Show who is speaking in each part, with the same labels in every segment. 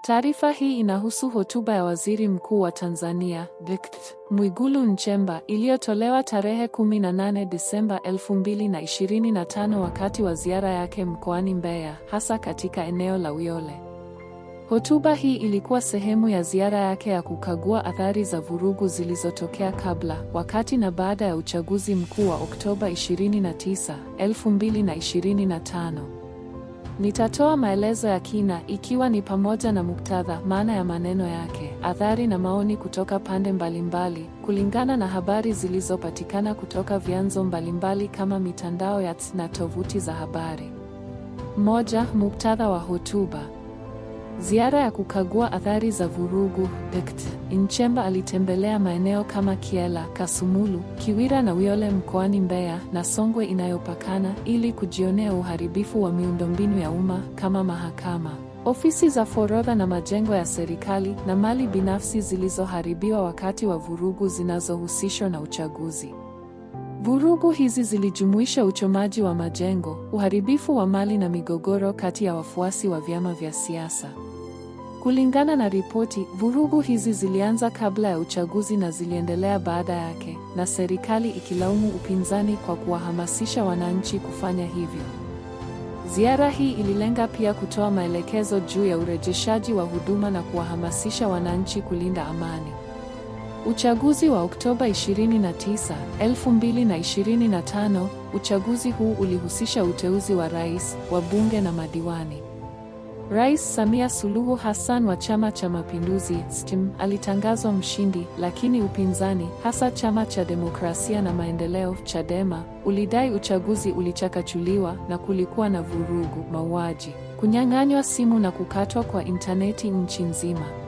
Speaker 1: Taarifa hii inahusu hotuba ya Waziri Mkuu wa Tanzania, Dkt. Mwigulu Nchemba, iliyotolewa tarehe 18 Disemba 2025 wakati wa ziara yake mkoani Mbeya, hasa katika eneo la Uyole. Hotuba hii ilikuwa sehemu ya ziara yake ya kukagua athari za vurugu zilizotokea kabla, wakati na baada ya uchaguzi mkuu wa Oktoba 29, 2025. Nitatoa maelezo ya kina ikiwa ni pamoja na muktadha, maana ya maneno yake, athari na maoni kutoka pande mbalimbali, kulingana na habari zilizopatikana kutoka vyanzo mbalimbali kama mitandao ya na tovuti za habari. Moja, muktadha wa hotuba. Ziara ya kukagua athari za vurugu. Dkt. Nchemba alitembelea maeneo kama Kyela, Kasumulu, Kiwira na Uyole mkoani Mbeya na Songwe inayopakana ili kujionea uharibifu wa miundombinu ya umma kama mahakama, ofisi za forodha na majengo ya serikali na mali binafsi zilizoharibiwa wakati wa vurugu zinazohusishwa na uchaguzi. Vurugu hizi zilijumuisha uchomaji wa majengo, uharibifu wa mali na migogoro kati ya wafuasi wa vyama vya siasa. Kulingana na ripoti, vurugu hizi zilianza kabla ya uchaguzi na ziliendelea baada yake, na serikali ikilaumu upinzani kwa kuwahamasisha wananchi kufanya hivyo. Ziara hii ililenga pia kutoa maelekezo juu ya urejeshaji wa huduma na kuwahamasisha wananchi kulinda amani. Uchaguzi wa Oktoba 29, 2025. Uchaguzi huu ulihusisha uteuzi wa rais, wabunge na madiwani. Rais Samia Suluhu Hassan wa Chama cha Mapinduzi (CCM) alitangazwa mshindi, lakini upinzani, hasa Chama cha Demokrasia na Maendeleo (Chadema), ulidai uchaguzi ulichakachuliwa na kulikuwa na vurugu, mauaji, kunyang'anywa simu na kukatwa kwa intaneti nchi nzima.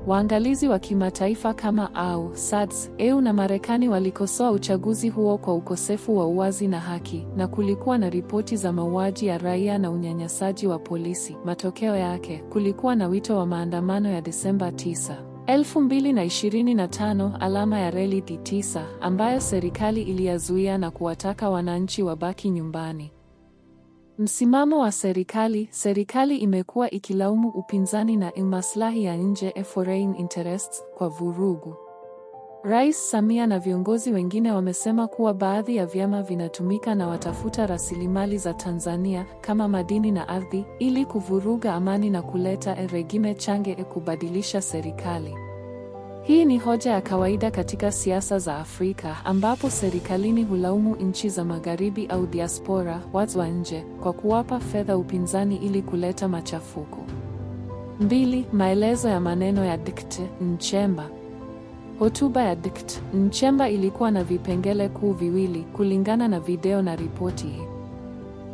Speaker 1: Waangalizi wa kimataifa kama AU, SADC, EU na Marekani walikosoa uchaguzi huo kwa ukosefu wa uwazi na haki, na kulikuwa na ripoti za mauaji ya raia na unyanyasaji wa polisi. Matokeo yake, kulikuwa na wito wa maandamano ya Desemba 9, 2025, alama ya reli D9, ambayo serikali iliyazuia na kuwataka wananchi wabaki nyumbani. Msimamo wa serikali. Serikali imekuwa ikilaumu upinzani na maslahi ya nje foreign interests kwa vurugu. Rais Samia na viongozi wengine wamesema kuwa baadhi ya vyama vinatumika na watafuta rasilimali za Tanzania kama madini na ardhi ili kuvuruga amani na kuleta regime change kubadilisha serikali. Hii ni hoja ya kawaida katika siasa za Afrika ambapo serikalini hulaumu nchi za magharibi au diaspora, watu wa nje, kwa kuwapa fedha upinzani ili kuleta machafuko. 2. Maelezo ya maneno ya Dkt. Nchemba. Hotuba ya Dkt. Nchemba ilikuwa na vipengele kuu viwili kulingana na video na ripoti.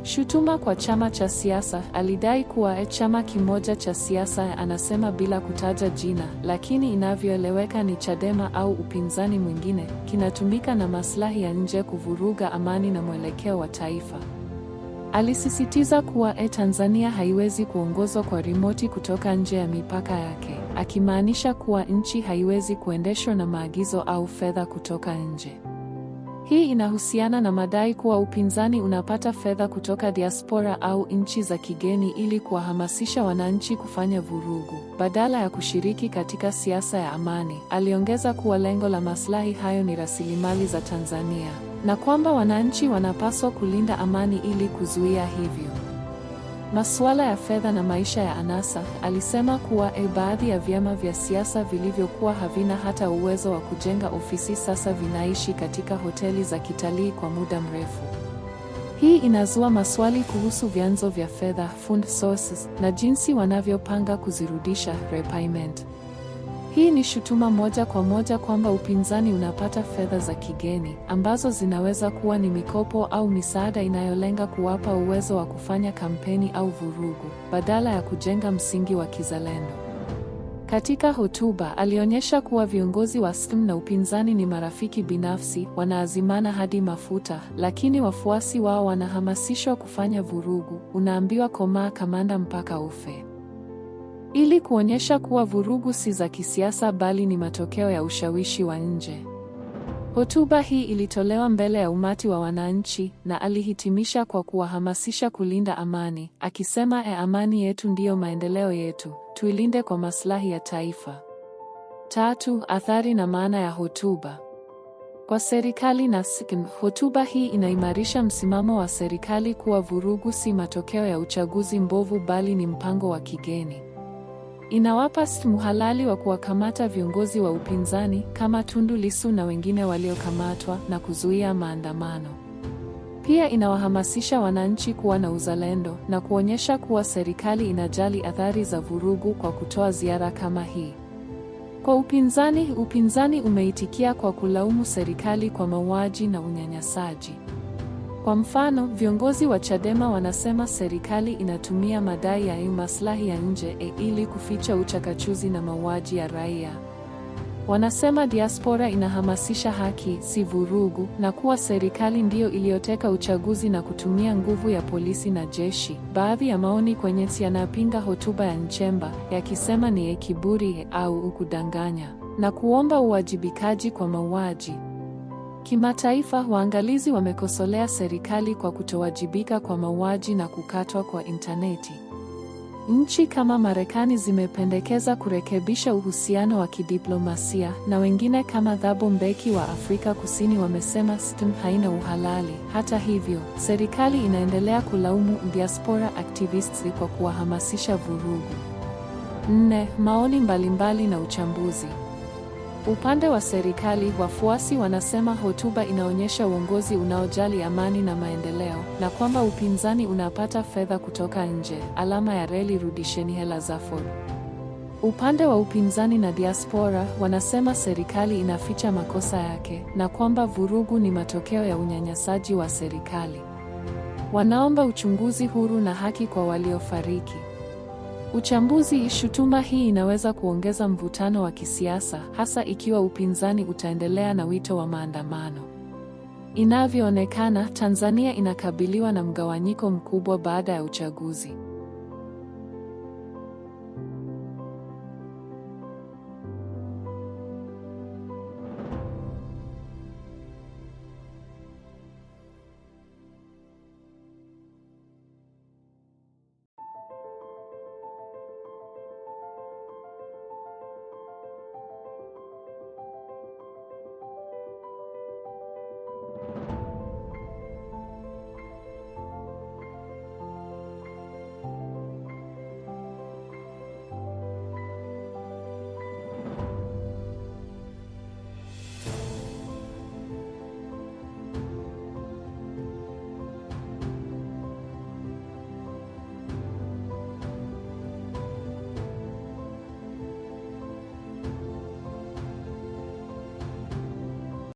Speaker 1: Shutuma kwa chama cha siasa. Alidai kuwa chama kimoja cha siasa, anasema bila kutaja jina, lakini inavyoeleweka ni Chadema au upinzani mwingine, kinatumika na maslahi ya nje kuvuruga amani na mwelekeo wa taifa. Alisisitiza kuwa Tanzania haiwezi kuongozwa kwa rimoti kutoka nje ya mipaka yake, akimaanisha kuwa nchi haiwezi kuendeshwa na maagizo au fedha kutoka nje. Hii inahusiana na madai kuwa upinzani unapata fedha kutoka diaspora au nchi za kigeni ili kuwahamasisha wananchi kufanya vurugu, badala ya kushiriki katika siasa ya amani. Aliongeza kuwa lengo la maslahi hayo ni rasilimali za Tanzania, na kwamba wananchi wanapaswa kulinda amani ili kuzuia hivyo. Masuala ya fedha na maisha ya anasa. Alisema kuwa baadhi ya vyama vya siasa vilivyokuwa havina hata uwezo wa kujenga ofisi sasa vinaishi katika hoteli za kitalii kwa muda mrefu. Hii inazua maswali kuhusu vyanzo vya fedha, fund sources, na jinsi wanavyopanga kuzirudisha, repayment. Hii ni shutuma moja kwa moja kwamba upinzani unapata fedha za kigeni, ambazo zinaweza kuwa ni mikopo au misaada inayolenga kuwapa uwezo wa kufanya kampeni au vurugu, badala ya kujenga msingi wa kizalendo. Katika hotuba, alionyesha kuwa viongozi wa CCM na upinzani ni marafiki binafsi, wanaazimana hadi mafuta, lakini wafuasi wao wanahamasishwa kufanya vurugu. Unaambiwa komaa kamanda mpaka ufe. Ili kuonyesha kuwa vurugu si za kisiasa bali ni matokeo ya ushawishi wa nje. Hotuba hii ilitolewa mbele ya umati wa wananchi na alihitimisha kwa kuwahamasisha kulinda amani, akisema amani yetu ndiyo maendeleo yetu. tuilinde kwa maslahi ya taifa. 3. Athari na maana ya hotuba. Kwa serikali na SCN, hotuba hii inaimarisha msimamo wa serikali kuwa vurugu si matokeo ya uchaguzi mbovu bali ni mpango wa kigeni. Inawapa SCN uhalali wa kuwakamata viongozi wa upinzani kama Tundu Lissu na wengine waliokamatwa na kuzuia maandamano. Pia inawahamasisha wananchi kuwa na uzalendo na kuonyesha kuwa serikali inajali athari za vurugu kwa kutoa ziara kama hii. Kwa upinzani umeitikia kwa kulaumu serikali kwa mauaji na unyanyasaji. Kwa mfano, viongozi wa Chadema wanasema serikali inatumia madai ya maslahi ya nje ili kuficha uchakachuzi na mauaji ya raia. Wanasema diaspora inahamasisha haki, si vurugu, na kuwa serikali ndiyo iliyoteka uchaguzi na kutumia nguvu ya polisi na jeshi. Baadhi ya maoni kwenye yanapinga hotuba ya Nchemba, yakisema ni kiburi au kudanganya, na kuomba uwajibikaji kwa mauaji. Kimataifa, waangalizi wamekosolea serikali kwa kutowajibika kwa mauaji na kukatwa kwa intaneti. Nchi kama Marekani zimependekeza kurekebisha uhusiano wa kidiplomasia, na wengine kama Thabo Mbeki wa Afrika Kusini wamesema SCN haina uhalali. Hata hivyo, serikali inaendelea kulaumu diaspora activists kwa kuwahamasisha vurugu. 4. Maoni mbalimbali na uchambuzi. Upande wa serikali, wafuasi wanasema hotuba inaonyesha uongozi unaojali amani na maendeleo, na kwamba upinzani unapata fedha kutoka nje, alama ya reli rudisheni hela za Ford. Upande wa upinzani na diaspora wanasema serikali inaficha makosa yake, na kwamba vurugu ni matokeo ya unyanyasaji wa serikali. Wanaomba uchunguzi huru na haki kwa waliofariki. Uchambuzi: shutuma hii inaweza kuongeza mvutano wa kisiasa, hasa ikiwa upinzani utaendelea na wito wa maandamano. Inavyoonekana, Tanzania inakabiliwa na mgawanyiko mkubwa baada ya uchaguzi.